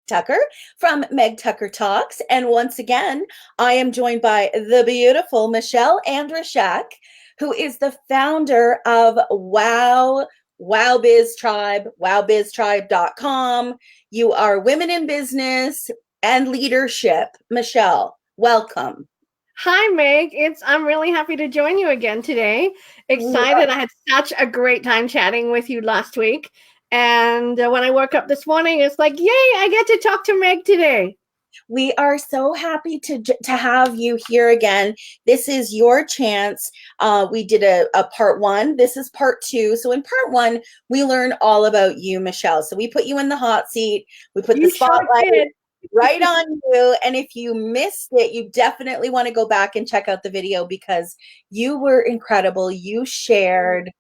Tucker from Meg Tucker Talks. And once again, I am joined by the beautiful Michelle Andrashak, who is the founder of Wow Biz Tribe, wowbiztribe.com. You are women in business and leadership. Michelle, welcome. Hi, Meg. I'm really happy to join you again today. Excited. I had such a great time chatting with you last week. And when I woke up this morning, it's like, yay, I get to talk to Meg today. We are so happy to have you here again. This is your chance. We did a part one. This is part two. So in part one, we learn all about you, Michelle. So we put you in the hot seat. We put the spotlight right on you. And if you missed it, you definitely want to go back and check out the video because you were incredible. You shared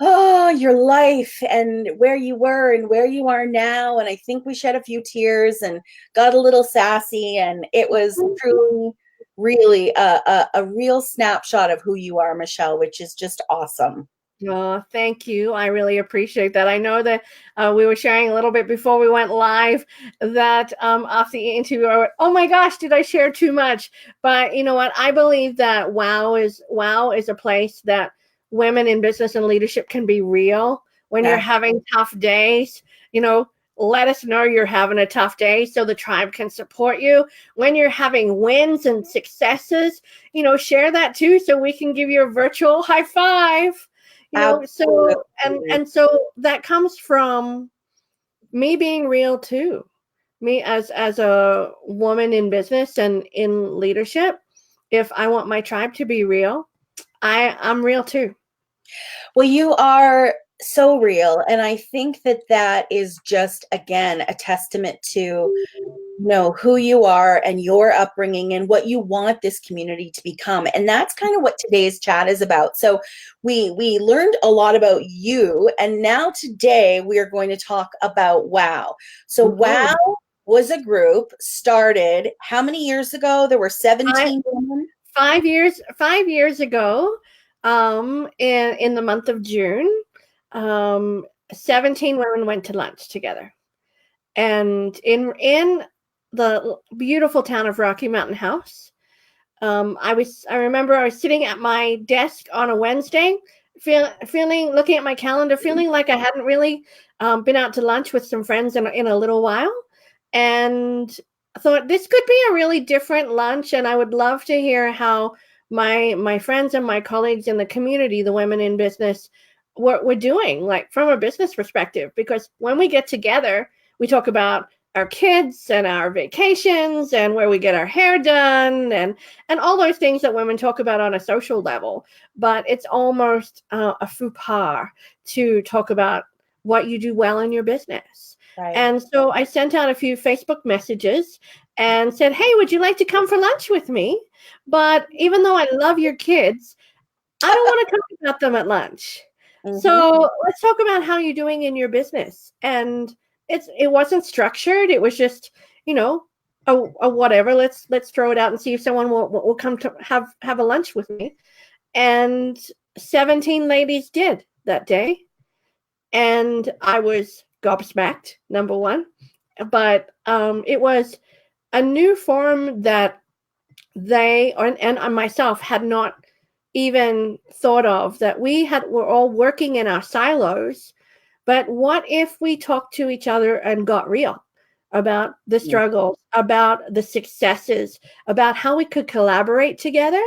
your life and where you were and where you are now. And I think we shed a few tears and got a little sassy. And it was truly, really a real snapshot of who you are, Michelle, which is just awesome. Oh, thank you. I really appreciate that. I know that we were sharing a little bit before we went live that after the interview, I went, oh my gosh, did I share too much? But you know what? I believe that Wow is a place that women in business and leadership can be real. When you're having tough days, let us know you're having a tough day so the tribe can support you. When you're having wins and successes, share that too so we can give you a virtual high five. So that comes from me being real too. Me as a woman in business and in leadership, if I want my tribe to be real, I'm real too. Well, you are so real. And I think that is just, again, a testament to who you are and your upbringing and what you want this community to become. And that's kind of what today's chat is about. So we learned a lot about you, and now today we are going to talk about Wow. So Wow was a group started how many years ago? There were 17 women. 5 years ago, in the month of June, 17 women went to lunch together. And in the beautiful town of Rocky Mountain House, I remember I was sitting at my desk on a Wednesday, looking at my calendar, feeling like I hadn't really been out to lunch with some friends in a little while. And I thought this could be a really different lunch. And I would love to hear how my friends and my colleagues in the community, the women in business, we're doing, like from a business perspective. Because when we get together, we talk about our kids and our vacations and where we get our hair done and all those things that women talk about on a social level. But it's almost a faux pas to talk about what you do well in your business. Right. And so I sent out a few Facebook messages and said, hey, would you like to come for lunch with me? But even though I love your kids, I don't want to talk about them at lunch. Mm-hmm. So let's talk about how you're doing in your business. And it wasn't structured. It was just, a whatever. Let's throw it out and see if someone will come to have a lunch with me. And 17 ladies did that day. And I was gobsmacked, number one. But it was a new form that they and myself had not even thought of, that we're all working in our silos. But what if we talked to each other and got real about the struggles, about the successes, about how we could collaborate together,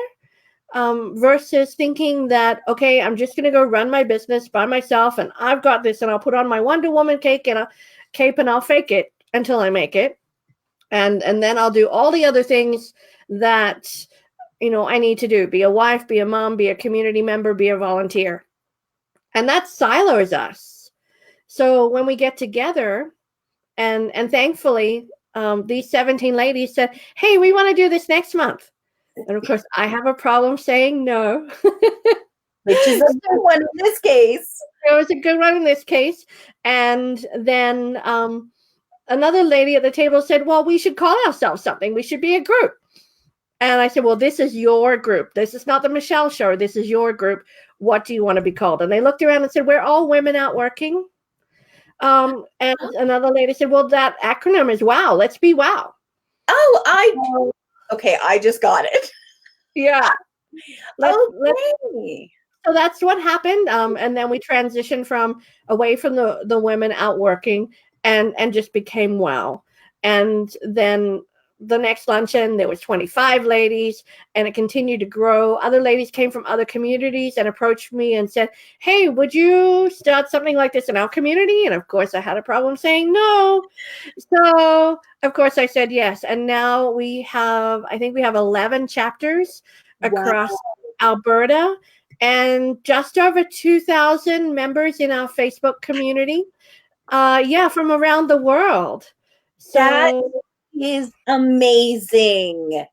versus thinking that, okay, I'm just going to go run my business by myself and I've got this and I'll put on my Wonder Woman cape and I'll fake it until I make it. And then I'll do all the other things that, I need to do. Be a wife, be a mom, be a community member, be a volunteer. And that silos us. So when we get together, and thankfully, these 17 ladies said, hey, we want to do this next month. And of course, I have a problem saying no. Which is a good one in this case. It was a good one in this case. And then another lady at the table said, well, we should call ourselves something. We should be a group. And I said, well, this is your group. This is not the Michelle Show. This is your group. What do you want to be called? And they looked around and said, we're all women out working. And another lady said, well, that acronym is WOW. Let's be WOW. Oh, okay. I just got it. Yeah. Let's Okay. So that's what happened. And then we transitioned from away from the women out working and just became WOW. And then the next luncheon there was 25 ladies, and it continued to grow. Other ladies came from other communities and approached me and said, hey, would you start something like this in our community? And of course I had a problem saying no. So of course I said yes. And now I think we have 11 chapters Wow. across Alberta, and just over 2,000 members in our Facebook community. From around the world. That So is amazing.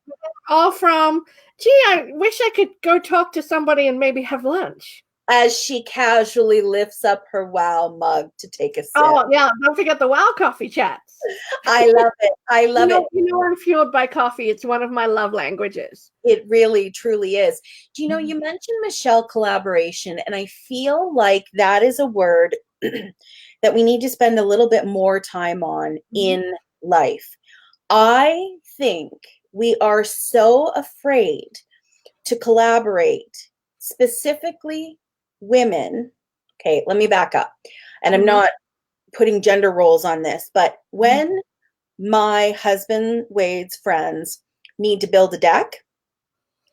all from, gee, I wish I could go talk to somebody and maybe have lunch. As she casually lifts up her wow mug to take a sip. Oh, yeah. Don't forget the WOW coffee chats. I love it. I love it. You know, I'm fueled by coffee. It's one of my love languages. It really, truly is. Do you know, you mentioned Michelle collaboration, and I feel like that is a word that we need to spend a little bit more time on in life. I think we are so afraid to collaborate, specifically women. Okay, let me back up. And I'm not putting gender roles on this, but when my husband Wade's friends need to build a deck,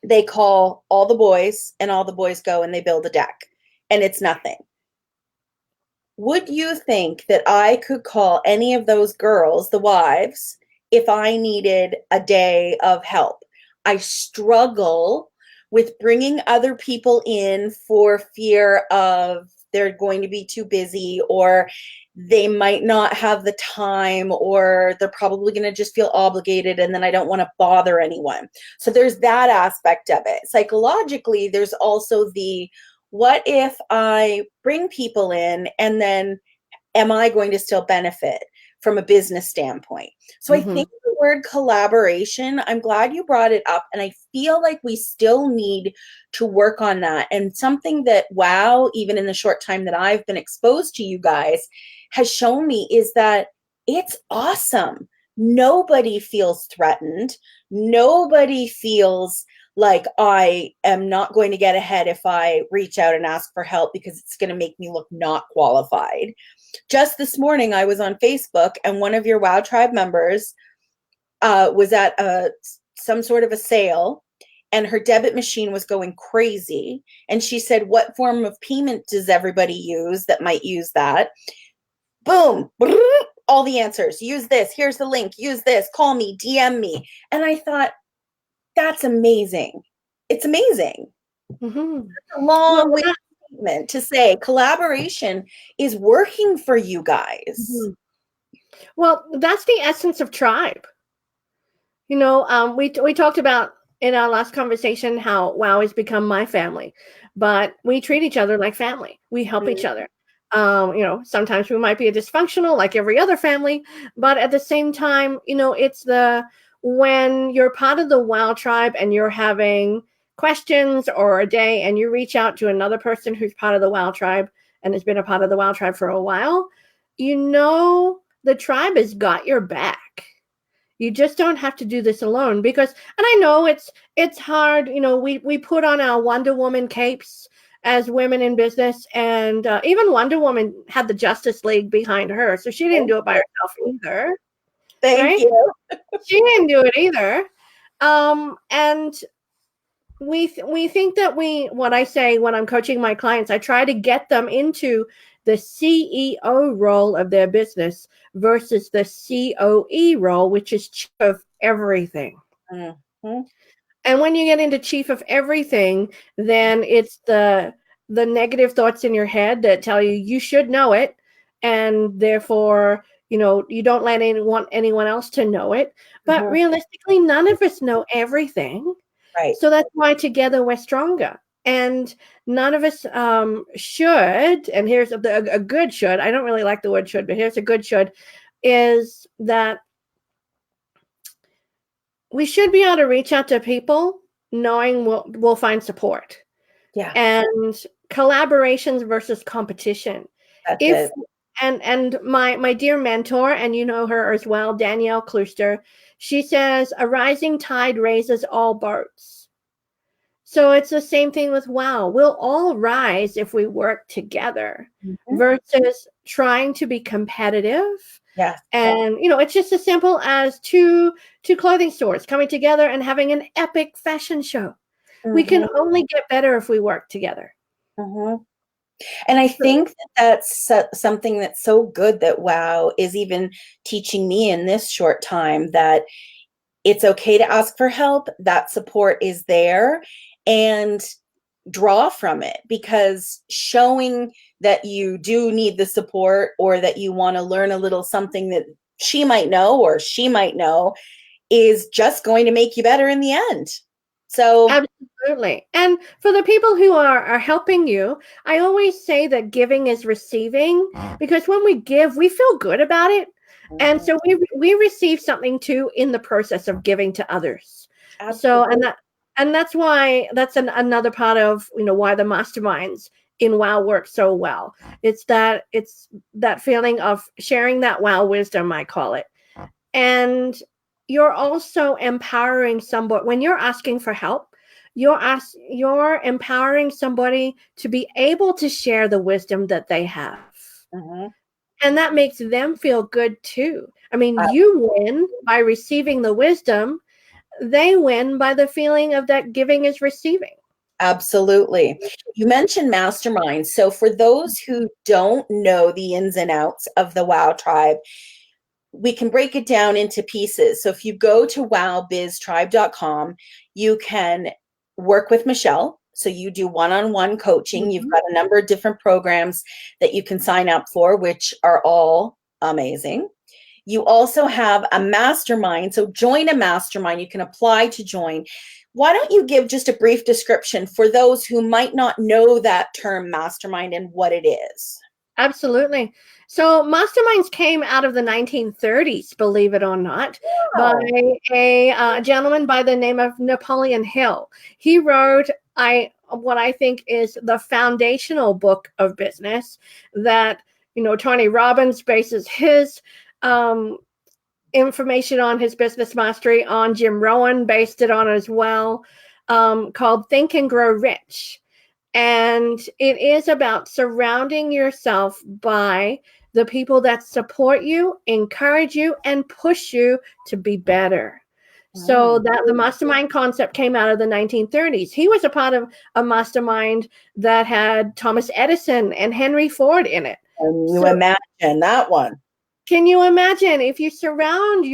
they call all the boys, and all the boys go and they build a deck, and it's nothing. Would you think that I could call any of those girls, the wives, if I needed a day of help? I struggle with bringing other people in for fear of they're going to be too busy, or they might not have the time, or they're probably going to just feel obligated, and then I don't want to bother anyone. So there's that aspect of it. Psychologically, there's also the, what if I bring people in, and then am I going to still benefit from a business standpoint? So I think the word collaboration, I'm glad you brought it up, and I feel like we still need to work on that. And something that, wow, even in the short time that I've been exposed to you guys, has shown me is that it's awesome. Nobody feels threatened. Nobody feels like I am not going to get ahead if I reach out and ask for help because it's going to make me look not qualified. Just this morning, I was on Facebook, and one of your WOW Tribe members was at some sort of a sale, and her debit machine was going crazy. And she said, what form of payment does everybody use that might use that? Boom, all the answers. Use this. Here's the link. Use this. Call me. DM me. And I thought, that's amazing. It's amazing. That's a long statement to say collaboration is working for you guys. Well, that's the essence of tribe. You know, we talked about in our last conversation how WOW has become my family, but we treat each other like family. We help each other. You know, sometimes we might be a dysfunctional like every other family, but at the same time, you know, it's when you're part of the WOW tribe and you're having questions or a day and you reach out to another person who's part of the WOW tribe and has been a part of the WOW tribe for a while, you know, the tribe has got your back. You just don't have to do this alone because, and I know it's hard. You know, we put on our Wonder Woman capes as women in business, and even Wonder Woman had the Justice League behind her, so she didn't do it by herself either. Thank you. She didn't do it either. And we think that what I say when I'm coaching my clients, I try to get them into the CEO role of their business versus the COE role, which is chief of everything. And when you get into chief of everything, then it's the negative thoughts in your head that tell you you should know it, and therefore, you know, you don't let anyone else to know it. But realistically, none of us know everything. Right. So that's why together we're stronger. And none of us should, and here's a good should, I don't really like the word should, but here's a good should, is that we should be able to reach out to people knowing we'll find support. Yeah. And collaborations versus competition. That's it. And my dear mentor, and you know her as well, Danielle Klooster, she says a rising tide raises all boats. So it's the same thing with WOW. We'll all rise if we work together versus trying to be competitive. Yes. And it's just as simple as two clothing stores coming together and having an epic fashion show. We can only get better if we work together. And I think that's something that's so good that WOW is even teaching me in this short time, that it's okay to ask for help, that support is there, and draw from it, because showing that you do need the support, or that you want to learn a little something that she might know or she might know, is just going to make you better in the end. So absolutely. And for the people who are helping you, I always say that giving is receiving, because when we give, we feel good about it. And so we receive something too in the process of giving to others. absolutely. So and that's why that's another part of why the masterminds in WOW work so well. It's that feeling of sharing that WOW wisdom, I call it. And you're also empowering somebody when you're asking for help. You're empowering somebody to be able to share the wisdom that they have. And that makes them feel good too. I mean, you win by receiving the wisdom. They win by the feeling of that giving is receiving. Absolutely. You mentioned masterminds. So for those who don't know the ins and outs of the WOW tribe, we can break it down into pieces. So if you go to wowbiztribe.com, you can work with Michelle. So you do one-on-one coaching. You've got a number of different programs that you can sign up for, which are all amazing. You also have a mastermind. So join a mastermind. You can apply to join. Why don't you give just a brief description for those who might not know that term mastermind and what it is? Absolutely. So masterminds came out of the 1930s, believe it or not, by a gentleman by the name of Napoleon Hill. He wrote what I think is the foundational book of business that, Tony Robbins bases his information on, his business mastery on. Jim Rohn based it on as well, called Think and Grow Rich. And it is about surrounding yourself by the people that support you, encourage you, and push you to be better. So that the mastermind concept came out of the 1930s. He was a part of a mastermind that had Thomas Edison and Henry Ford in it. Can you imagine that one? Can you imagine if you surround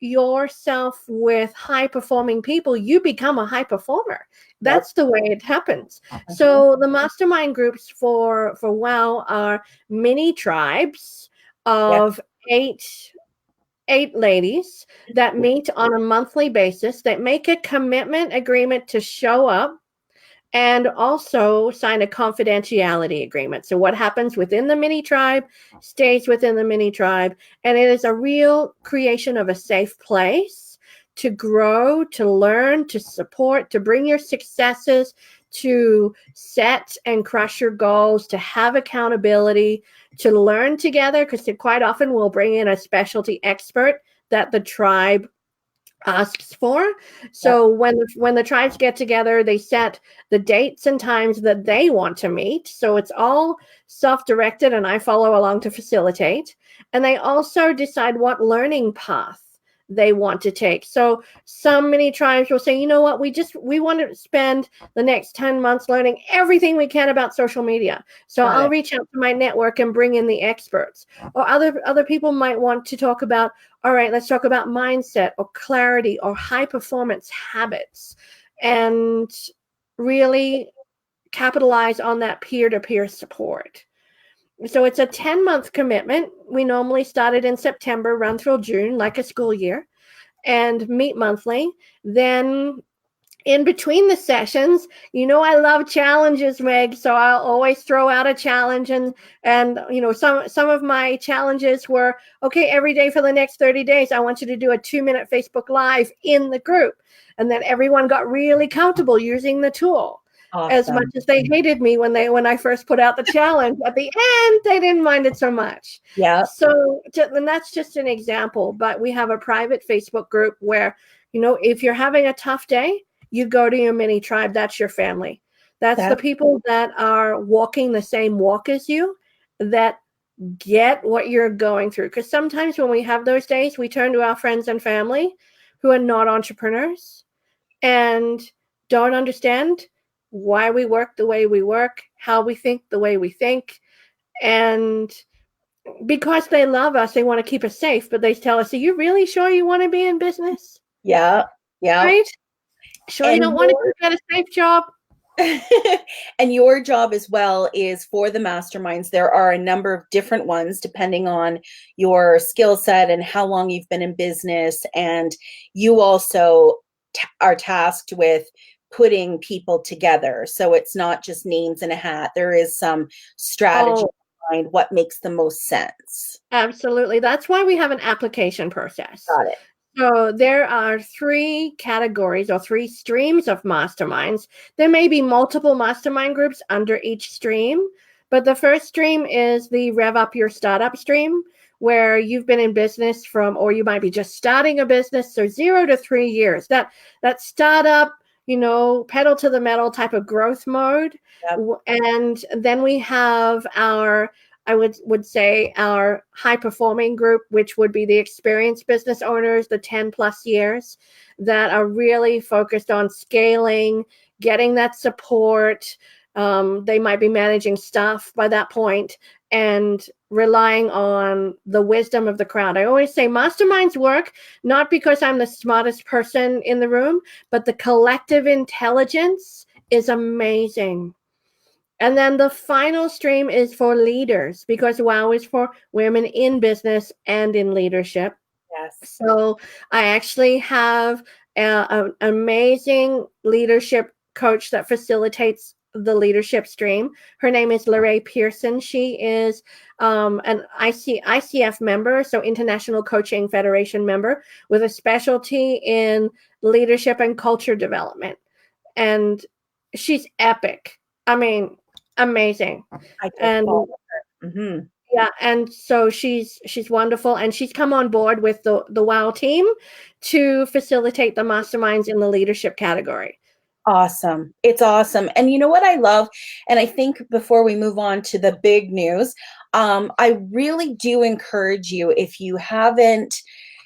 yourself with high performing people, you become a high performer. That's the way it happens. So the mastermind groups for WOW are mini tribes of eight ladies that meet on a monthly basis, that make a commitment agreement to show up and also sign a confidentiality agreement. So what happens within the mini tribe stays within the mini tribe. And it is a real creation of a safe place to grow, to learn, to support, to bring your successes, to set and crush your goals, to have accountability, to learn together, because quite often we'll bring in a specialty expert that the tribe asks for. So when the tribes get together, they set the dates and times that they want to meet. So it's all self-directed, and I follow along to facilitate. And they also decide what learning path they want to take. So some many tribes will say, you know what, we want to spend the next 10 months learning everything we can about social media. So I'll reach out to my network and bring in the experts. Or other people might want to talk about, all right, let's talk about mindset or clarity or high performance habits, and really capitalize on that peer-to-peer support. So it's a 10-month commitment. We normally started in September, run through June, like a school year, and meet monthly. Then in between the sessions, I love challenges, Meg. So I'll always throw out a challenge, and some of my challenges were, okay, every day for the next 30 days, I want you to do a 2-minute Facebook Live in the group. And then everyone got really comfortable using the tool. as much Awesome. as they hated me when I first put out the challenge. At the end, they didn't mind it so much. Yeah, So, and that's just an example. But we have a private Facebook group where, if you're having a tough day, you go to your mini tribe. That's your family. That's the that, people that are walking the same walk as you, that get what you're going through. Because sometimes when we have those days, we turn to our friends and family who are not entrepreneurs and don't understand why we work the way we work, how we think the way we think. And because they love us, they want to keep us safe, but they tell us, are you really sure you want to be in business? yeah, yeah. Right? Sure, you And don't want to get a safe job? and your job as well is for the masterminds. There are a number of different ones depending on your skill set and how long you've been in business. And you also are tasked with putting people together. So it's not just names in a hat. There is some strategy Oh, behind what makes the most sense. absolutely. That's why we have an application process. Got it. So there are 3 categories or 3 streams of masterminds. There may be multiple mastermind groups under each stream, but the first stream is the Rev Up Your Startup stream, where you've been in business or you might be just starting a business, so 0 to 3 years. That startup, pedal to the metal type of growth mode. Yep. And then we have I would say our high performing group, which would be the experienced business owners, the 10 plus years that are really focused on scaling, getting that support. They might be managing staff by that point and relying on the wisdom of the crowd. I always say masterminds work not because I'm the smartest person in the room, but the collective intelligence is amazing. And then the final stream is for leaders, because WOW is for women in business and in leadership. Yes. So I actually have an amazing leadership coach that facilitates the leadership stream. Her name is Lorraine Pearson. She is an ICF member, so International Coaching Federation member, with a specialty in leadership and culture development. And she's epic. I mean, amazing. I just And follow her. yeah, and so she's wonderful, and she's come on board with the WOW team to facilitate the masterminds in the leadership category. Awesome. It's awesome. And you know what I love? And I think before we move on to the big news, I really do encourage you, if you haven't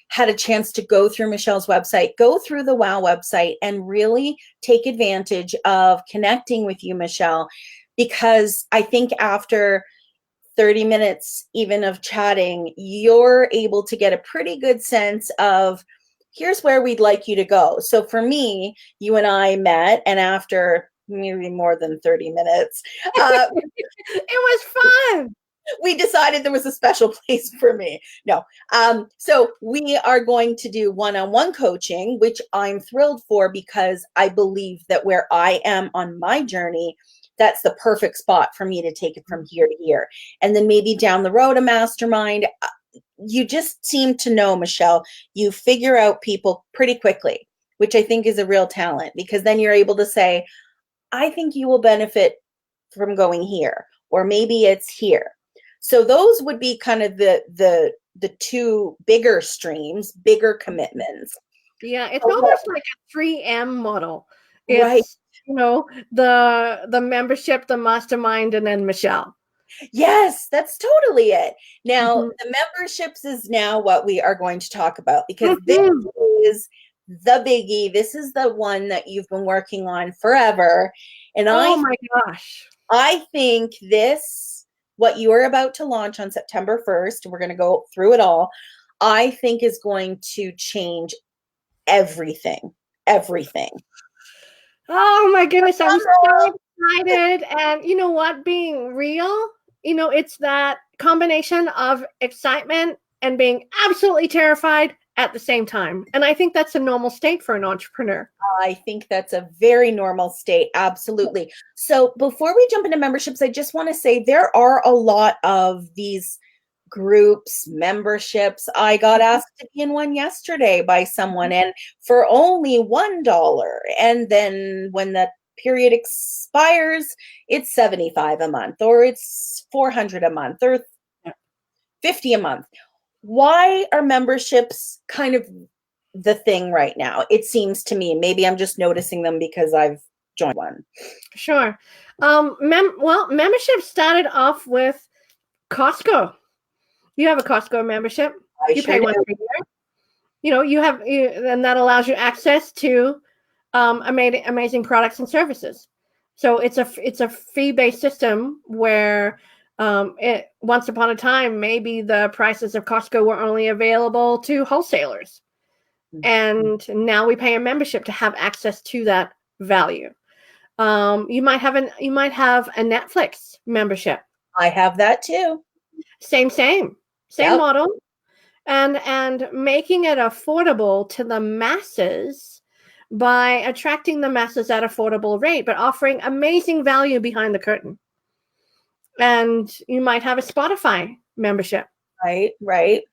had a chance to go through Michelle's website, go through the WOW website and really take advantage of connecting with you, Michelle, because I think after 30 minutes even of chatting, you're able to get a pretty good sense of here's where we'd like you to go. So for me, you and I met, and after maybe more than 30 minutes, It was fun. we decided there was a special place for me. No. So we are going to do one-on-one coaching, which I'm thrilled for because I believe that where I am on my journey, that's the perfect spot for me to take it from here to here. And then maybe down the road, a mastermind. You just seem to know, Michelle, you figure out people pretty quickly, which I think is a real talent, because then you're able to say, I think you will benefit from going here, or maybe it's here. So those would be kind of the 2 bigger streams, bigger commitments. Yeah, it's almost like a 3M model. Right. It's the membership, the mastermind, and then Michelle. Yes, that's totally it. Now, Mhm. the memberships is now what we are going to talk about, because this Mhm. is the biggie. This is the one that you've been working on forever. And Oh my gosh. I think what you're about to launch on September 1st, we're going to go through it all, I think is going to change everything. Everything. Oh my goodness, I'm so excited. And you know what? Being real, it's that combination of excitement and being absolutely terrified at the same time. And I think that's a normal state for an entrepreneur. I think that's a very normal state. Absolutely. So before we jump into memberships, I just want to say there are a lot of these groups, memberships. I got asked to be in one yesterday by someone, and for only $1. And then when the period expires, it's $75 a month, or it's $400 a month, or $50 a month. Why are memberships kind of the thing right now? It seems to me, maybe I'm just noticing them because I've joined one. Sure. Membership started off with Costco. You have a Costco membership. You pay one per year. And that allows you access to amazing products and services. So it's a fee-based system where once upon a time, maybe the prices of Costco were only available to wholesalers. And now we pay a membership to have access to that value. You might have a Netflix membership. I have that too. Same model. And making it affordable to the masses by attracting the masses at affordable rate, but offering amazing value behind the curtain. And you might have a Spotify membership. Right.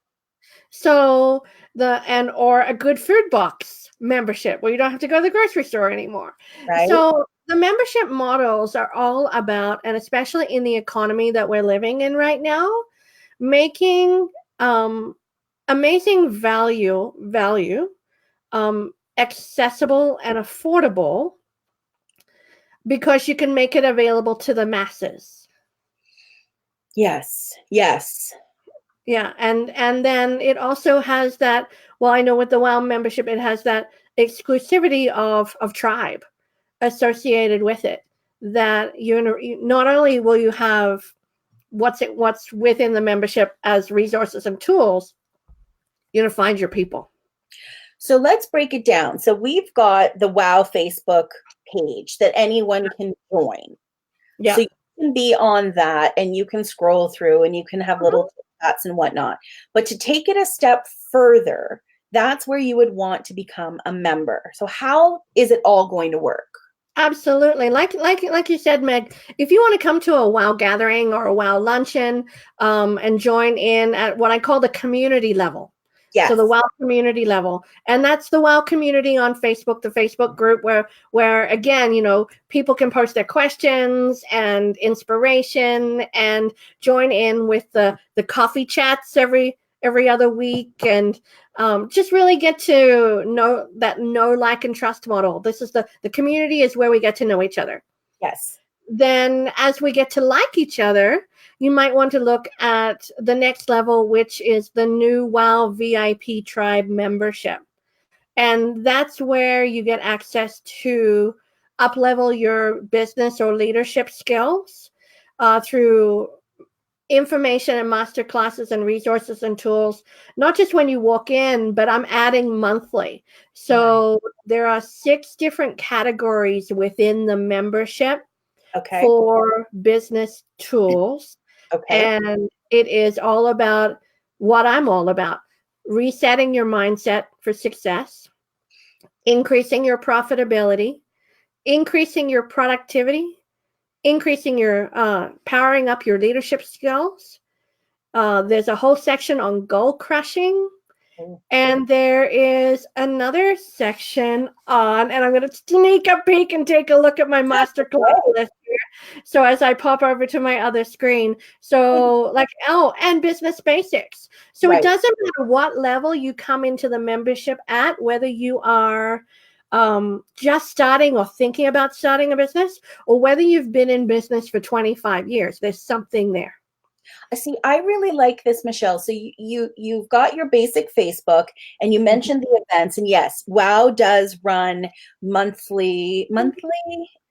So or a Good Food Box membership where you don't have to go to the grocery store anymore. Right. So the membership models are all about, and especially in the economy that we're living in right now, making amazing value accessible and affordable, because you can make it available to the masses. Yes. Yeah, and then it also has that, well, I know with the WOW membership, it has that exclusivity of tribe associated with it, that you not only will you have what's within the membership as resources and tools, you're going to find your people. So let's break it down. So we've got the WOW Facebook page that anyone can join. Yeah. So you can be on that and you can scroll through and you can have little chats and whatnot. But to take it a step further, that's where you would want to become a member. So how is it all going to work? Absolutely. Like you said, Meg, if you want to come to a WOW gathering or a WOW luncheon and join in at what I call the community level. Yes. So the WOW community level, and that's the WOW community on Facebook, the Facebook group where again, people can post their questions and inspiration and join in with the coffee chats every other week, and just really get to know that like, and trust model. This is the community is where we get to know each other. Yes. Then as we get to like each other, you might want to look at the next level, which is the new WOW VIP Tribe membership. And that's where you get access to up-level your business or leadership skills through information and master classes and resources and tools, not just when you walk in, but I'm adding monthly. So there are 6 different categories within the membership for business tools. And it is all about what I'm all about: resetting your mindset for success, increasing your profitability, increasing your productivity, increasing your powering up your leadership skills. There's a whole section on goal crushing. And there is another section on, and I'm going to sneak a peek and take a look at my masterclass list here. So as I pop over to my other screen, so and business basics. So it doesn't matter what level you come into the membership at, whether you are just starting or thinking about starting a business, or whether you've been in business for 25 years, there's something there. See, I really like this, Michelle. So you've got your basic Facebook, and you mentioned the events, and yes, WOW does run monthly events.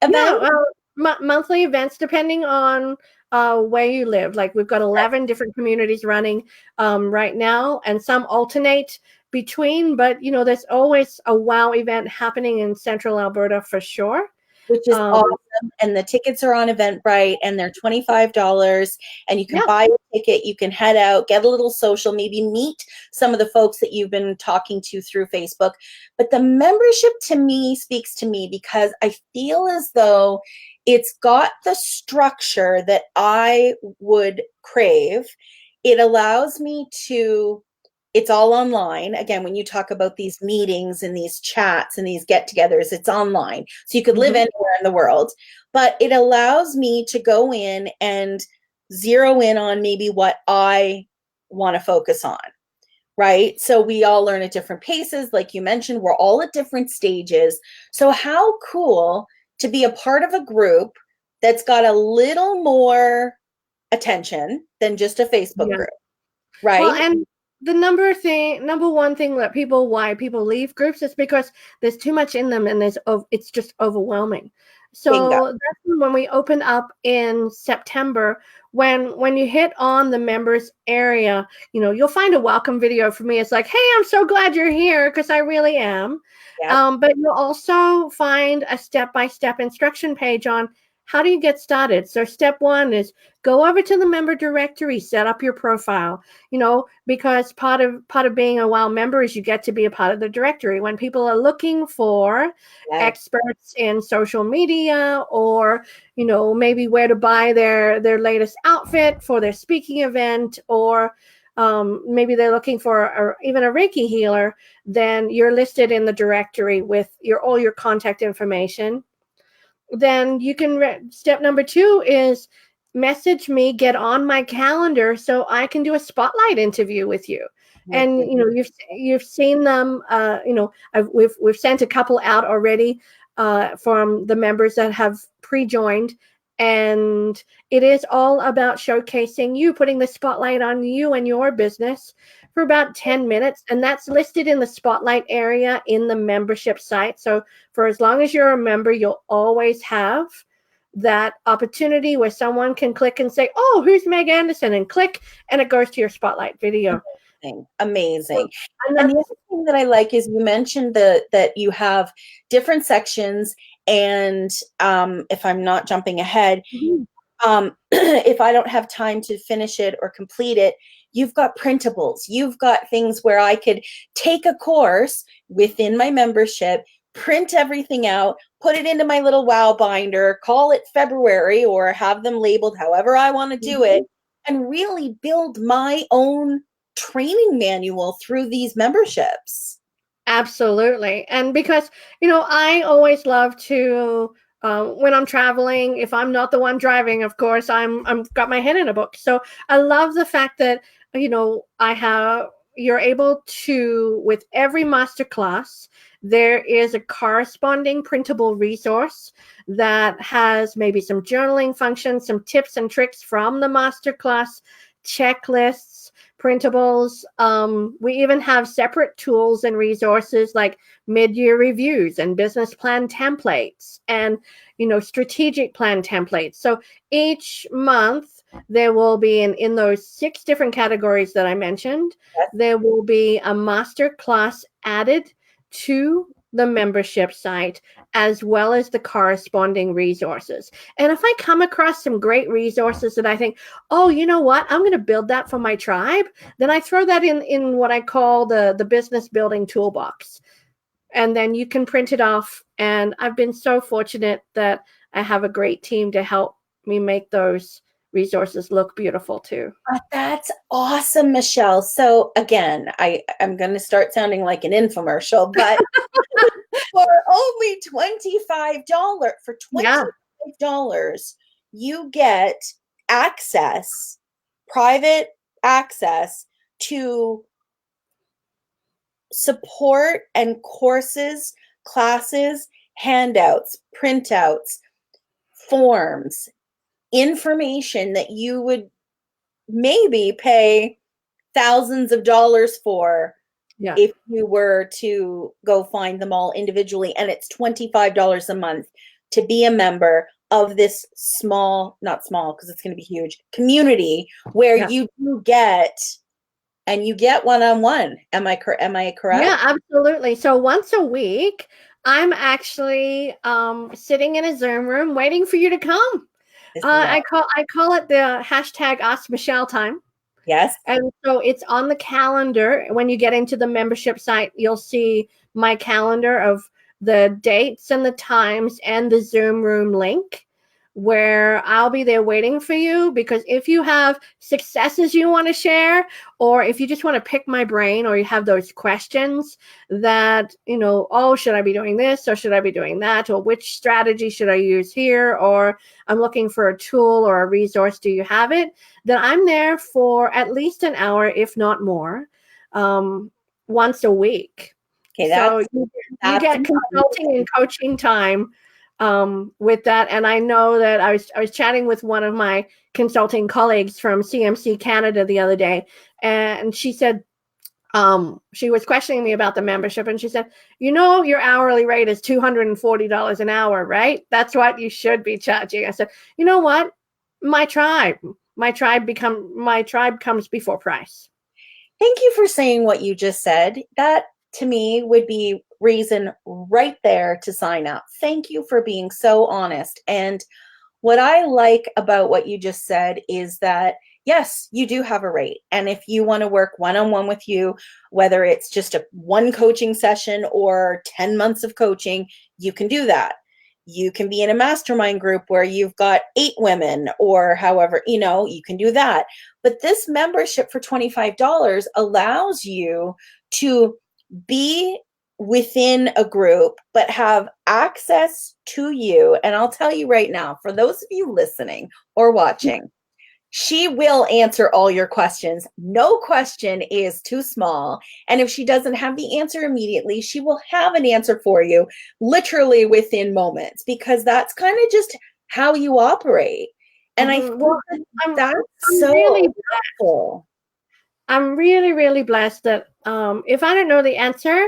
Yeah, monthly events depending on where you live. Like we've got 11 different communities running right now, and some alternate between. But there's always a WOW event happening in Central Alberta for sure. Which is awesome. And the tickets are on Eventbrite, and they're $25, and you can buy a ticket, you can head out, get a little social, maybe meet some of the folks that you've been talking to through Facebook. But the membership to me speaks to me because I feel as though it's got the structure that I would crave. It allows me to it's all online. Again, when you talk about these meetings and these chats and these get-togethers, it's online. So you could live anywhere in the world, but it allows me to go in and zero in on maybe what I want to focus on, right? So we all learn at different paces. Like you mentioned, we're all at different stages. So how cool to be a part of a group that's got a little more attention than just a Facebook Yeah. group, Well, right? and the number one thing that why people leave groups is because there's too much in them and it's just overwhelming. Bingo. So that's when we opened up in September. When you hit on the members area, you'll find a welcome video for me. It's like, hey, I'm so glad you're here, because I really am. Yep. But you'll also find a step-by-step instruction page on how do you get started. So step one is go over to the member directory, set up your profile, because part of being a WOW member is you get to be a part of the directory. When people are looking for experts in social media, or, maybe where to buy their latest outfit for their speaking event, or maybe they're looking for even a Reiki healer, then you're listed in the directory with all your contact information. Then you can step number 2 is message me, get on my calendar so I can do a spotlight interview with you. And you've seen them. We've sent a couple out already from the members that have pre-joined, and it is all about showcasing you, putting the spotlight on you and your business for about 10 minutes, and that's listed in the spotlight area in the membership site. So for as long as you're a member, you'll always have that opportunity where someone can click and say, oh, who's Meg Anderson, and click, and it goes to your spotlight video. Amazing. And the other thing that I like is you mentioned that you have different sections, and if I'm not jumping ahead, if I don't have time to finish it or complete it, you've got printables. You've got things where I could take a course within my membership, print everything out, put it into my little WOW binder, call it February, or have them labeled however I want to do it, and really build my own training manual through these memberships. Absolutely. And because, I always love to, when I'm traveling, if I'm not the one driving, of course, I'm got my head in a book. So I love the fact that, you're able to, with every masterclass, there is a corresponding printable resource that has maybe some journaling functions, some tips and tricks from the masterclass, checklists, printables. We even have separate tools and resources like mid-year reviews and business plan templates and, strategic plan templates. So each month there will be in those 6 different categories that I mentioned, there will be a master class added to the membership site, as well as the corresponding resources. And if I come across some great resources that I think, oh, you know what, I'm going to build that for my tribe, then I throw that in what I call the business building toolbox. And then you can print it off. And I've been so fortunate that I have a great team to help me make those resources look beautiful too. That's awesome, Michelle. So again, I'm going to start sounding like an infomercial, but for only $25, for $25, you get access, private access to support and courses, classes, handouts, printouts, forms, information that you would maybe pay thousands of dollars for if you were to go find them all individually. And it's $25 a month to be a member of this small, not small because it's going to be huge, community where you do get, and you get one-on-one. Am I correct? Yeah, absolutely. So once a week, I'm actually sitting in a Zoom room waiting for you to come. I call it the hashtag Ask Michelle time. Yes. And so it's on the calendar. When you get into the membership site, you'll see my calendar of the dates and the times and the Zoom room link. where I'll be there waiting for you, because if you have successes you want to share, or if you just want to pick my brain, or you have those questions that, oh, should I be doing this or should I be doing that? Or which strategy should I use here? Or I'm looking for a tool or a resource. Do you have it? Then I'm there for at least an hour, if not more, once a week. Okay, So you get amazing. consulting and coaching time with that. And I know that I was chatting with one of my consulting colleagues from CMC Canada the other day, and she said, she was questioning me about the membership, and she said, your hourly rate is $240 an hour, right? That's what you should be charging. I said, you know what? My tribe comes before price. Thank you for saying what you just said. That to me would be reason right there to sign up. Thank you for being so honest. And what I like about what you just said is that, yes, you do have a rate. And if you want to work one-on-one with you, whether it's just one coaching session or 10 months of coaching, you can do that. You can be in a mastermind group where you've got 8 women or however, you can do that. But this membership for $25 allows you to be within a group, but have access to you. And I'll tell you right now, for those of you listening or watching, she will answer all your questions. No question is too small. And if she doesn't have the answer immediately, she will have an answer for you literally within moments, because that's kind of just how you operate. And I think that's so really helpful. I'm really, really blessed that if I don't know the answer,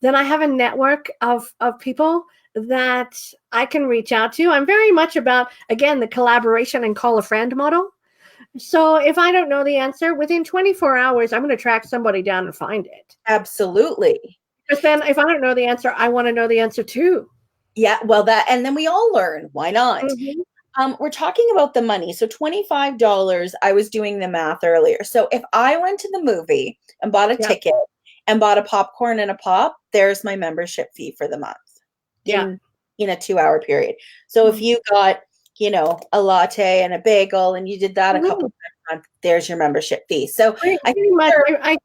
then I have a network of people that I can reach out to. I'm very much about, again, the collaboration and call a friend model. So if I don't know the answer, within 24 hours, I'm going to track somebody down and find it. Absolutely. Because then if I don't know the answer, I want to know the answer too. Yeah, well, and then we all learn. Why not? Mm-hmm. We're talking about the money. So $25, I was doing the math earlier. So if I went to the movie and bought a ticket and bought a popcorn and a pop, there's my membership fee for the month in a 2-hour period. So if you got, a latte and a bagel and you did that a couple times a month, there's your membership fee. So I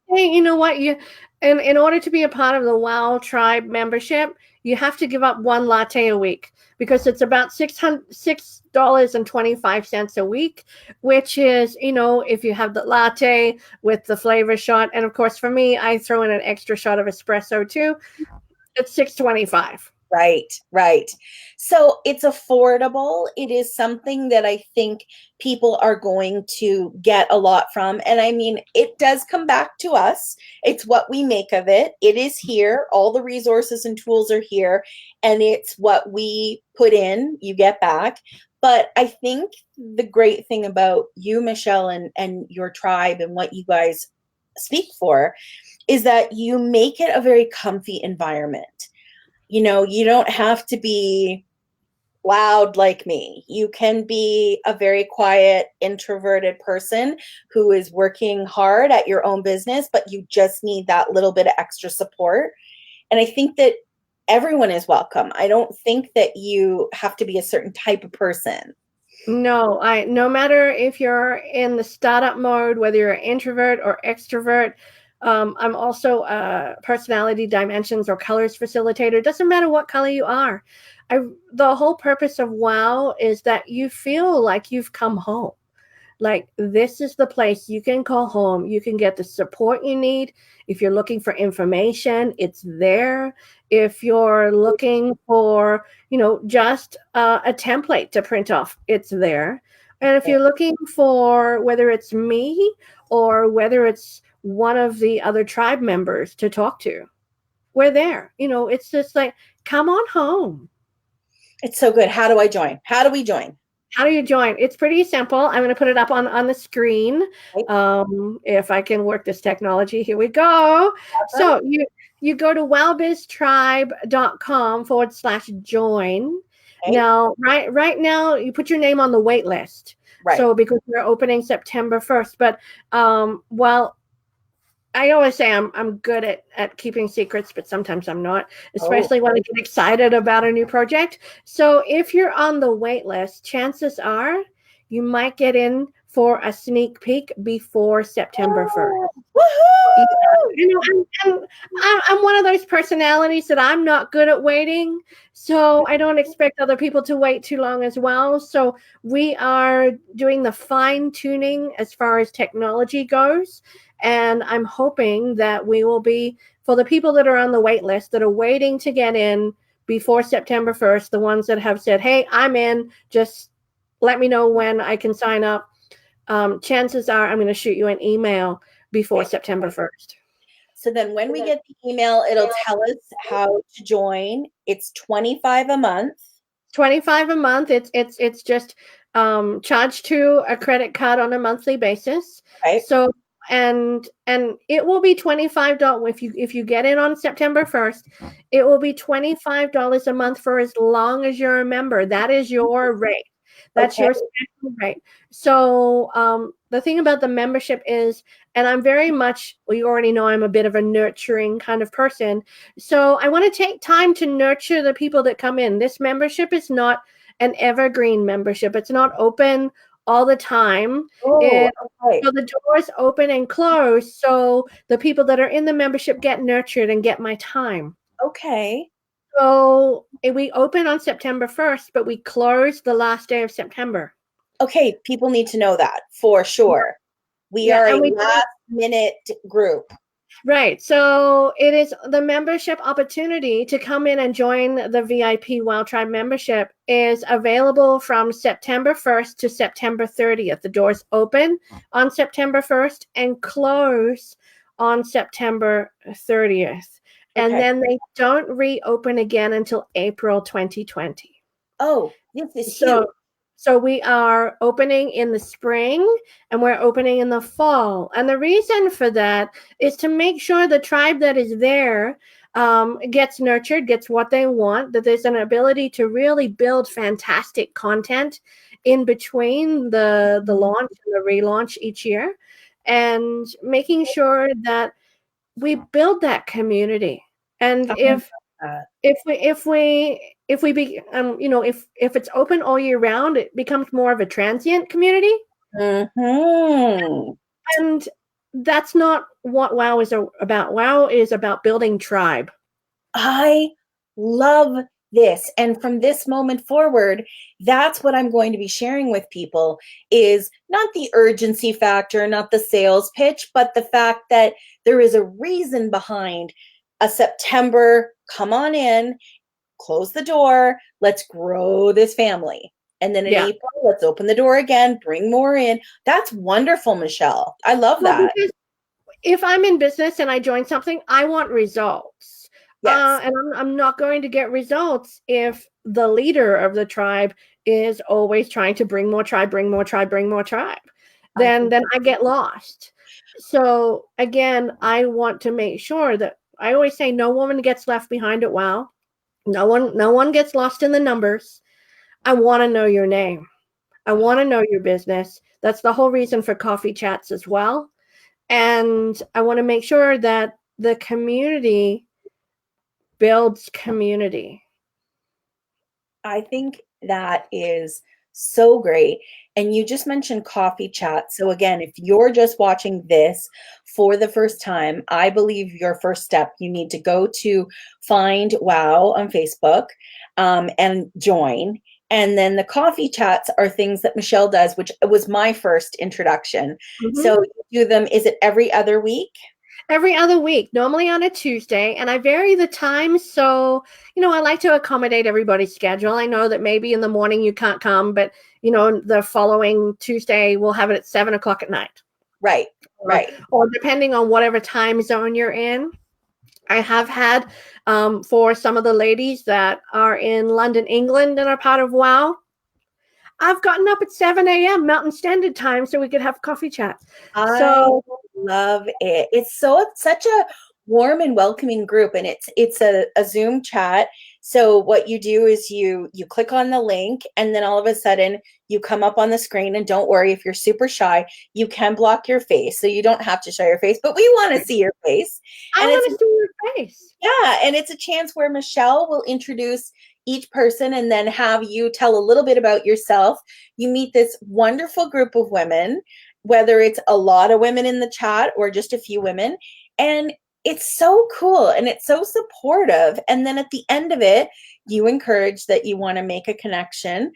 say, you know what, in order to be a part of the WOW Tribe membership, you have to give up 1 latte a week, because it's about $6.25 a week, which is, if you have the latte with the flavor shot, and of course for me, I throw in an extra shot of espresso too, it's $6.25. Right. So it's affordable. It is something that I think people are going to get a lot from. And I mean, it does come back to us. It's what we make of it. It is here. All the resources and tools are here. And it's what we put in, you get back. But I think the great thing about you, Michelle, and your tribe and what you guys speak for is that you make it a very comfy environment. You don't have to be loud like me. You can be a very quiet, introverted person who is working hard at your own business, but you just need that little bit of extra support. And I think that everyone is welcome. I don't think that you have to be a certain type of person. No, no matter if you're in the startup mode, whether you're an introvert or extrovert, I'm also a personality dimensions or colors facilitator. It doesn't matter what color you are. The whole purpose of WOW is that you feel like you've come home. Like, this is the place you can call home. You can get the support you need. If you're looking for information, it's there. If you're looking for, just a template to print off, it's there. And if you're looking for whether it's me or whether it's one of the other tribe members to talk to, we're there. It's just like, come on home. It's so good. How do I join? How do we join? How do you join? It's pretty simple. I'm going to put it up on the screen. If I can work this technology, here we go. So you go to wowbiztribe.com/join. Okay. Now, right now, you put your name on the wait list. Right. So because we're opening September 1st, but I always say I'm good at keeping secrets, but sometimes I'm not, Oh, especially when I get excited about a new project. So if you're on the wait list, chances are you might get in for a sneak peek before September 1st. Yeah, woohoo! I'm one of those personalities that I'm not good at waiting, so I don't expect other people to wait too long as well. So we are doing the fine tuning as far as technology goes, and I'm hoping that we will be, for the people that are on the wait list that are waiting to get in before September 1st, the ones that have said, "Hey, I'm in, just let me know when I can sign up." Chances are I'm going to shoot you an email before September 1st. So then when we get the email, it'll tell us how to join. It's 25 a month. 25 a month. It's just charged to a credit card on a monthly basis. Right. So and it will be $25 if you get in on September 1st. It will be $25 a month for as long as you're a member. That is your rate. That's Okay. your special rate. So the thing about the membership is, and I'm very much, well, you already know I'm a bit of a nurturing kind of person. So I want to take time to nurture the people that come in. This membership is not an evergreen membership. It's not open all the time. Oh, okay. So the doors open and close. So the people that are in the membership get nurtured and get my time. Okay. So we open on September 1st, but we close the last day of September. Okay. People need to know that for sure. We Yeah, are a and we last minute group. right. So it is the membership opportunity to come in and join the VIP Wild Tribe membership is available from September 1st to September 30th. The doors open on September 1st and close on September 30th. And Okay. then they don't reopen again until April 2020. Oh, this is huge. So we are opening in the spring and we're opening in the fall. And the reason for that is to make sure the tribe that is there gets nurtured, gets what they want, that there's an ability to really build fantastic content in between the launch and the relaunch each year, and making sure that we build that community. And Uh, if we be if it's open all year round, it becomes more of a transient community, mhm. and that's not what WoW is about. WoW is about building tribe. I love this. And from this moment forward, that's what I'm going to be sharing with people is not the urgency factor, not the sales pitch, but the fact that there is a reason behind a September, come on in, close the door, let's grow this family. And then in Yeah. April, let's open the door again, bring more in. That's wonderful, Michelle. I love Well, that. because if I'm in business and I join something, I want results. Yes. And I'm not going to get results if the leader of the tribe is always trying to bring more tribe, bring more tribe, bring more tribe. Then I get lost. So again, I want to make sure that I always say no woman gets left behind at WoW. No one gets lost in the numbers. I want to know your name. I want to know your business. That's the whole reason for coffee chats as well. And I want to make sure that the community builds community. I think that is so great. And you just mentioned coffee chat. So, again, if you're just watching this for the first time, I believe your first step, you need to go to find WOW on Facebook and join. And then the coffee chats are things that Michelle does, which was my first introduction. Mm-hmm. So, you do them, is it every other week? Every other week, normally on a Tuesday, and I vary the time. So, I like to accommodate everybody's schedule. I know that maybe in the morning you can't come, but, the following Tuesday we'll have it at 7 o'clock at night. Right, right. Or depending on whatever time zone you're in. I have had for some of the ladies that are in London, England, and are part of WOW, I've gotten up at 7 a.m. Mountain Standard Time so we could have coffee chats. I So love it. It's such a warm and welcoming group, and it's a Zoom chat. So what you do is you click on the link, and then all of a sudden you come up on the screen. And don't worry, if you're super shy, you can block your face, so you don't have to show your face, but we want to see your face. I And it's, want to see your face. yeah, and it's a chance where Michelle will introduce each person and then have you tell a little bit about yourself. You meet this wonderful group of women, whether it's a lot of women in the chat or just a few women. And it's so cool and it's so supportive. And then at the end of it, you encourage that you want to make a connection,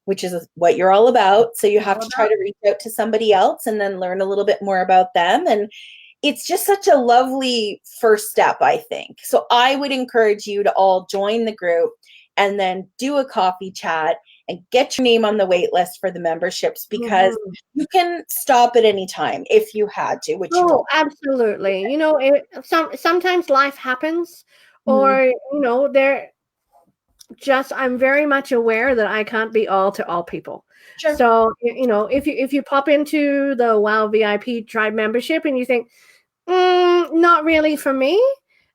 which is what you're all about. So you have to try to reach out to somebody else and then learn a little bit more about them. And it's just such a lovely first step, I think. So I would encourage you to all join the group and then do a coffee chat and get your name on the wait list for the memberships, because you can stop at any time if you had to, which you Oh, don't. absolutely. You know, sometimes life happens, Mhm. or you know, I'm very much aware that I can't be all to all people. Sure. So, you know, if you pop into the WoW VIP tribe membership and you think, not really for me,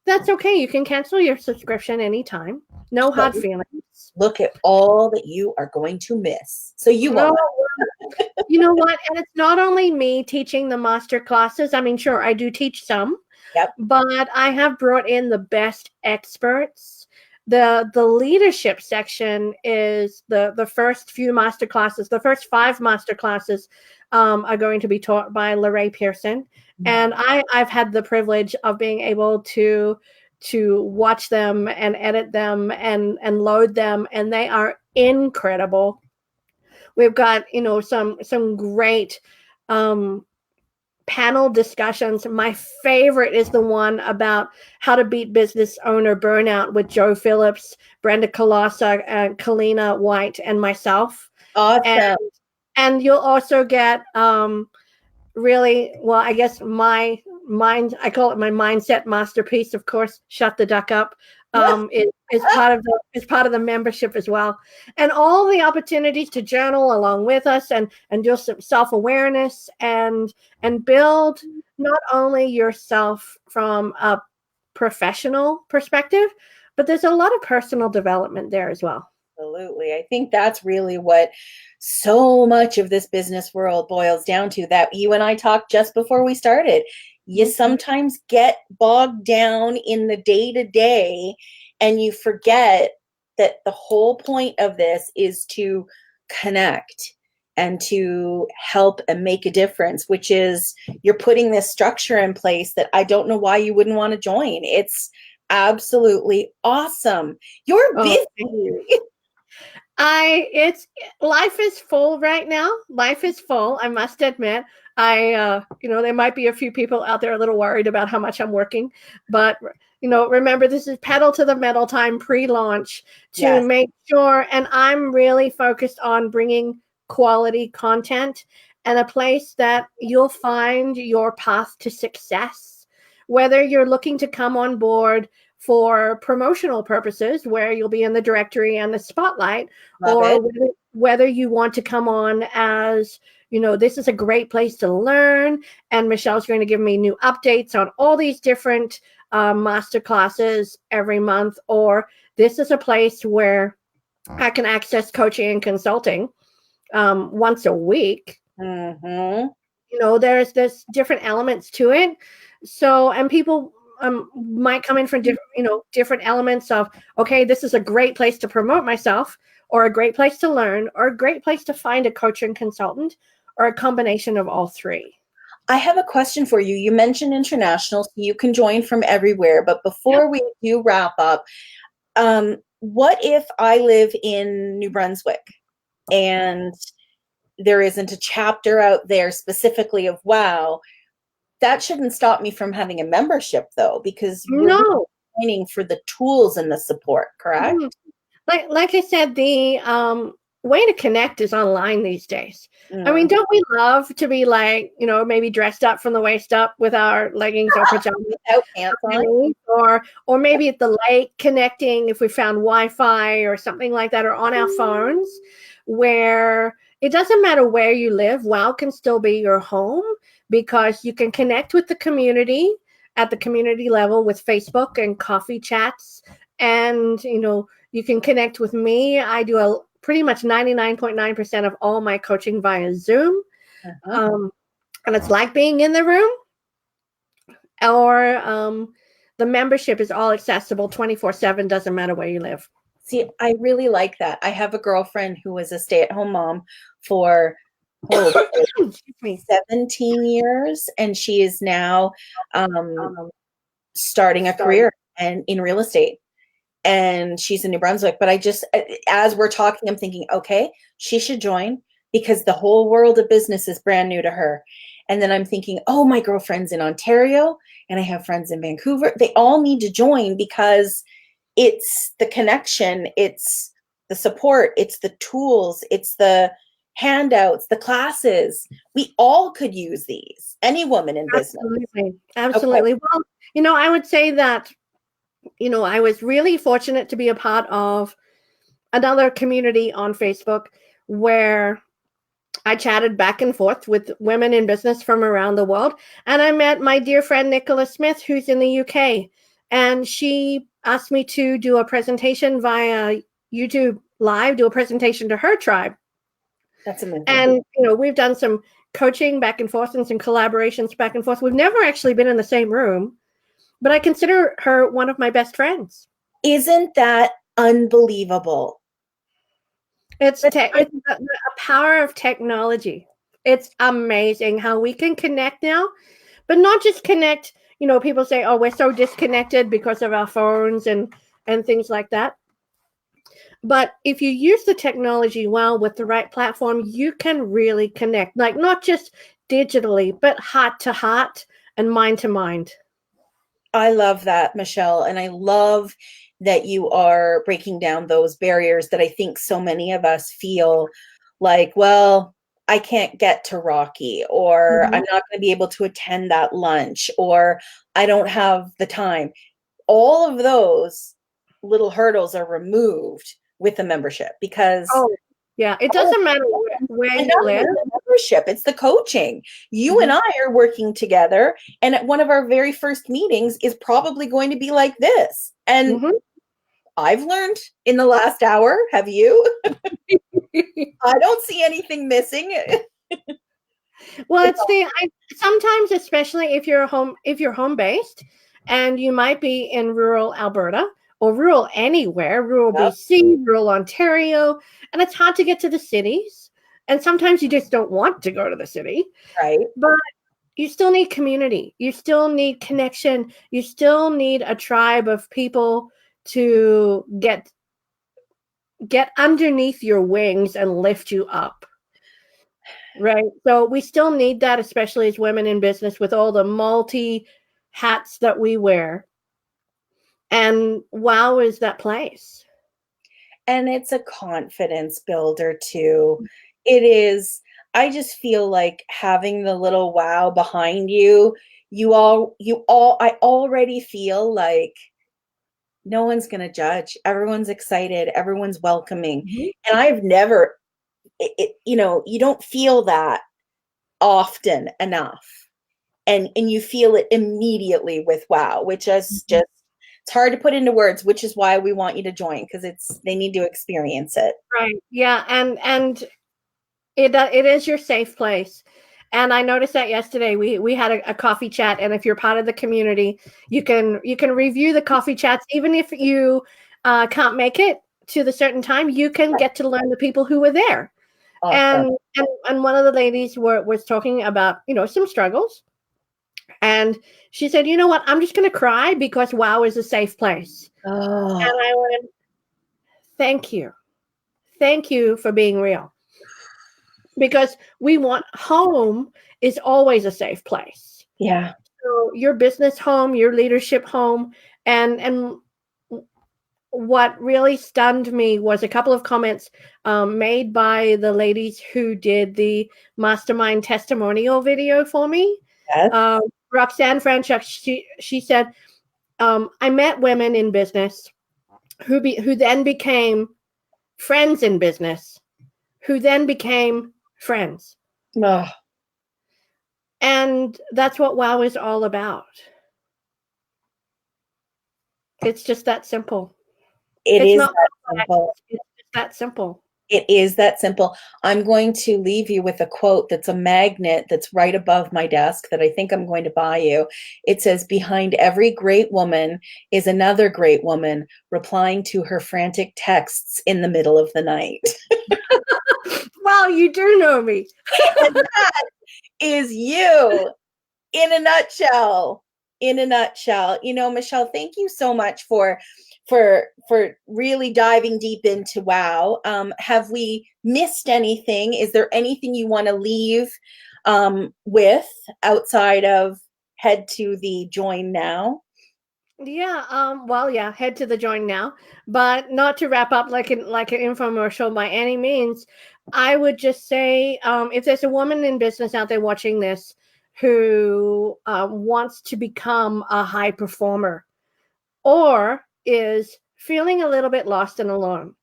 that's okay. You can cancel your subscription anytime. No hard feelings. Look at all that you are going to miss. So you No, won't. you know what? And it's not only me teaching the master classes. I mean, sure, I do teach some, Yep. but I have brought in the best experts. The leadership section is the first few master classes. The first 5 master classes are going to be taught by Lorraine Pearson, and I've had the privilege of being able to watch them and edit them and load them, and they are incredible. We've got, you know, some great panel discussions. My favorite is the one about how to beat business owner burnout with Joe Phillips, Brenda Colossa, and Kalina White, and myself. Awesome. And you'll also get really, well, I guess I call it my mindset masterpiece, of course, Shut the Duck Up. Is part of the membership as well, and all the opportunities to journal along with us and do some self-awareness and build not only yourself from a professional perspective, but there's a lot of personal development there as well. Absolutely. I think that's really what so much of this business world boils down to, that you and I talked just before we started. You sometimes get bogged down in the day-to-day and you forget that the whole point of this is to connect and to help and make a difference, which is you're putting this structure in place that I don't know why you wouldn't want to join. It's absolutely awesome. You're busy. It's life is full right now. Life is full, I must admit. You know, there might be a few people out there a little worried about how much I'm working, but you know, remember, this is pedal to the metal time pre-launch to make sure, and I'm really focused on bringing quality content and a place that you'll find your path to success. Whether you're looking to come on board for promotional purposes, where you'll be in the directory and the spotlight, or whether you want to come on as, you know, this is a great place to learn, and Michelle's going to give me new updates on all these different master classes every month, or this is a place where I can access coaching and consulting once a week. You know, there's different elements to it. So, and people might come in from different elements of, okay, this is a great place to promote myself, or a great place to learn, or a great place to find a coach and consultant, or a combination of all three. I have a question for you. You mentioned international, so you can join from everywhere. But before we do wrap up, what if I live in New Brunswick and there isn't a chapter out there specifically of WOW? That shouldn't stop me from having a membership, though, because we're training for the tools and the support, correct? Like I said, the way to connect is online these days. I mean, don't we love to be like, you know, maybe dressed up from the waist up with our leggings or pajamas without pants on, or maybe at the lake connecting if we found Wi-Fi or something like that, or on our phones, where it doesn't matter where you live. WOW can still be your home because you can connect with the community at the community level with Facebook and coffee chats. And, you can connect with me. I do pretty much 99.9% of all my coaching via Zoom. Uh-huh. And it's like being in the room, or the membership is all accessible 24/7, doesn't matter where you live. See, I really like that. I have a girlfriend who was a stay-at-home mom for 17 years, and she is now starting a career and in real estate. And she's in New Brunswick. But as we're talking, I'm thinking, okay, she should join because the whole world of business is brand new to her. And then I'm thinking, oh, my girlfriend's in Ontario and I have friends in Vancouver. They all need to join because it's the connection, it's the support, it's the tools, it's the handouts, the classes. We all could use these. Any woman in business. Absolutely. Okay. Well, I would say that, I was really fortunate to be a part of another community on Facebook where I chatted back and forth with women in business from around the world. And I met my dear friend, Nicola Smith, who's in the UK. And she asked me to do a presentation via YouTube Live, do a presentation to her tribe. That's amazing. And, we've done some coaching back and forth and some collaborations back and forth. We've never actually been in the same room, but I consider her one of my best friends. Isn't that unbelievable? It's the power of technology. It's amazing how we can connect now, but not just connect. People say, oh, we're so disconnected because of our phones and things like that. But if you use the technology well with the right platform, you can really connect, like not just digitally, but heart to heart and mind to mind. I love that, Michelle. And I love that you are breaking down those barriers that I think so many of us feel like, well, I can't get to Rocky, or I'm not going to be able to attend that lunch, or I don't have the time. All of those little hurdles are removed with the membership because it doesn't matter where you live. Membership, it's the coaching. You and I are working together, and at one of our very first meetings is probably going to be like this. And I've learned in the last hour. Have you? I don't see anything missing. Well, sometimes, especially if you're home based, and you might be in rural Alberta or rural anywhere, rural BC, rural Ontario, and it's hard to get to the cities. And sometimes you just don't want to go to the city. Right. But you still need community. You still need connection. You still need a tribe of people to get underneath your wings and lift you up. Right. So we still need that, especially as women in business with all the multi hats that we wear. And WOW is that place. And it's a confidence builder too. It is. I just feel like having the little wow behind you, I already feel like no one's going to judge. Everyone's excited. Everyone's welcoming. And I've never, you don't feel that often enough. And you feel it immediately with WOW, which is just, it's hard to put into words, which is why we want you to join, because they need to experience it. Right. Yeah. And it is your safe place. And I noticed that yesterday we had a coffee chat, and if you're part of the community, you can review the coffee chats. Even if you can't make it to the certain time, you can get to learn the people who were there. Awesome. And one of the ladies was talking about, some struggles. And she said, you know what, I'm just going to cry because WOW is a safe place. Oh. And I went, thank you. Thank you for being real. Because home is always a safe place. Yeah. So your business home, your leadership home, and what really stunned me was a couple of comments made by the ladies who did the mastermind testimonial video for me. Yes. Roxanne Franchuk, she said, I met women in business who then became friends in business, who then became friends. Oh. And that's what WOW is all about. It's just that simple. It It's is not that complex. simple. It's just that simple. It is that simple. I'm going to leave you with a quote that's a magnet that's right above my desk that I think I'm going to buy you. It says, "Behind every great woman is another great woman replying to her frantic texts in the middle of the night." Wow, you do know me. And that is you in a nutshell. In a nutshell. Michelle, thank you so much for really diving deep into WOW. Have we missed anything? Is there anything you want to leave with outside of head to the join now? Yeah, well, yeah, head to the join now, but not to wrap up like an infomercial by any means. I would just say, if there's a woman in business out there watching this who wants to become a high performer or is feeling a little bit lost and alone,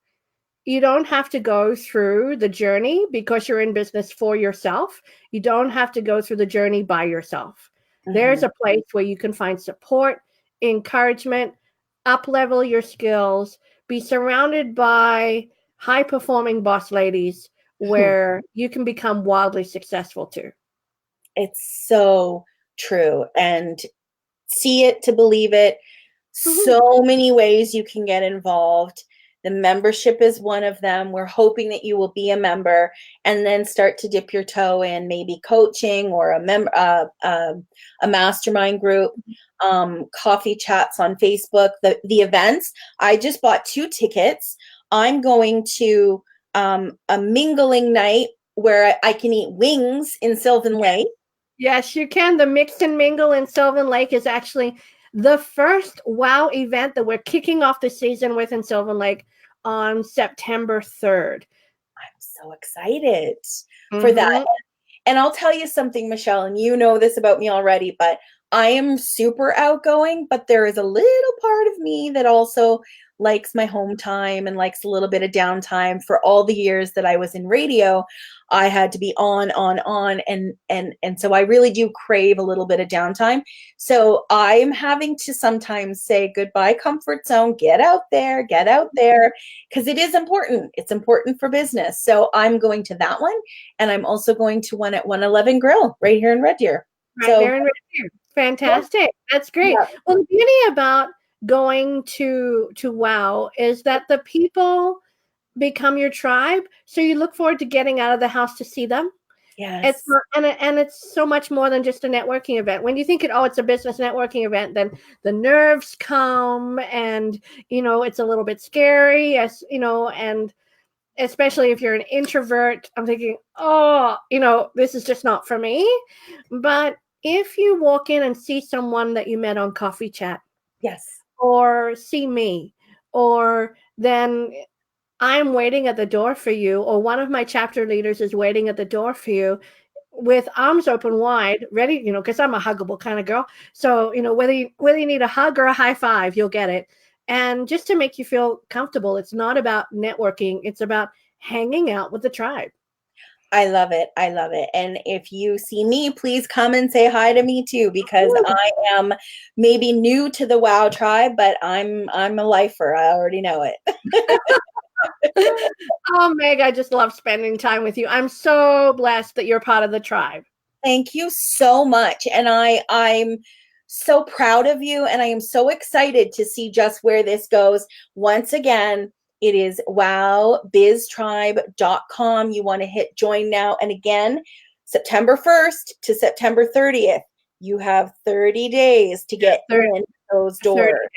you don't have to go through the journey because you're in business for yourself. You don't have to go through the journey by yourself. There's Mhm. a place where you can find support, encouragement, up level your skills, be surrounded by high performing boss ladies where you can become wildly successful too. It's so true. And see it to believe it. Mhm. So many ways you can get involved. The membership is one of them. We're hoping that you will be a member and then start to dip your toe in maybe coaching or a mastermind group, coffee chats on Facebook, the events. I just bought 2 tickets. I'm going to a mingling night where I can eat wings in Sylvan Lake. Yes, you can. The Mix and Mingle in Sylvan Lake is actually the first WOW event that we're kicking off the season with in Sylvan Lake on September 3rd. I'm so excited for that. Mm-hmm. And I'll tell you something, Michelle, and you know this about me already, but I am super outgoing, but there is a little part of me that also likes my home time and likes a little bit of downtime. For all the years that I was in radio, I had to be on, and so I really do crave a little bit of downtime. So I'm having to sometimes say goodbye, comfort zone, get out there, because it is important. It's important for business. So I'm going to that one. And I'm also going to one at 111 Grill right here in Red Deer. Right So, there in Red Deer. yeah, Fantastic. That's great. yeah, Well, the beauty about going to WOW is that the people become your tribe. So you look forward to getting out of the house to see them. It's yes. not, and it's so much more than just a networking event. When you think it's a business networking event, then the nerves come, and it's a little bit scary, as and especially if you're an introvert, I'm thinking, oh, this is just not for me. But if you walk in and see someone that you met on Coffee Chat, Yes. or see me, or then I'm waiting at the door for you, or one of my chapter leaders is waiting at the door for you with arms open wide, ready, because I'm a huggable kind of girl. So, whether you need a hug or a high five, you'll get it. And just to make you feel comfortable, it's not about networking, it's about hanging out with the tribe. I love it. I love it. And if you see me, please come and say hi to me too, because I am maybe new to the WOW tribe, but I'm a lifer. I already know it. Oh, Meg, I just love spending time with you. I'm so blessed that you're part of the tribe. Thank you so much. And I'm so proud of you, and I am so excited to see just where this goes. Once again, it is wowbiztribe.com. You want to hit join now. And again, September 1st to September 30th, you have 30 days to get 30, in those 30, doors.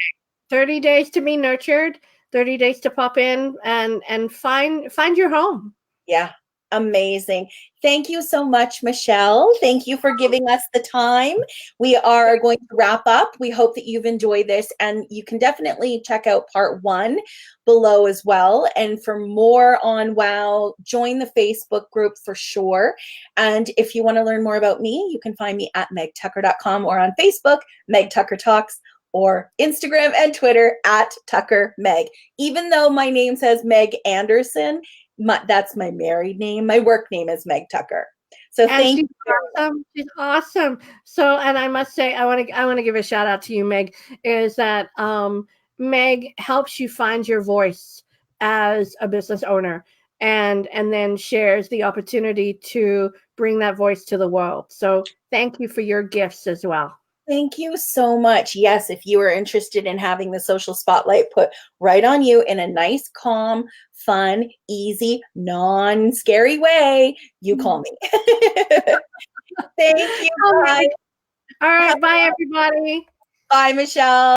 30 days to be nurtured, 30 days to pop in and find your home. Yeah, amazing. Thank you so much, Michelle. Thank you for giving us the time. We are going to wrap up. We hope that you've enjoyed this, and you can definitely check out part 1 below as well. And for more on WOW, join the Facebook group for sure. And if you want to learn more about me, you can find me at megtucker.com or on Facebook, Meg Tucker Talks, or Instagram and Twitter at Tucker Meg. Even though my name says Meg Anderson, that's my married name. My work name is Meg Tucker. So And thank she's you. awesome. She's awesome. So, and I must say, I want to give a shout out to you, Meg. Is that Meg helps you find your voice as a business owner, and then shares the opportunity to bring that voice to the world. So thank you for your gifts as well. Thank you so much. Yes, if you are interested in having the social spotlight put right on you in a nice, calm, fun, easy, non-scary way, you call me. Thank you, Oh, guys. Meg. All right, bye everybody. Bye, Michelle.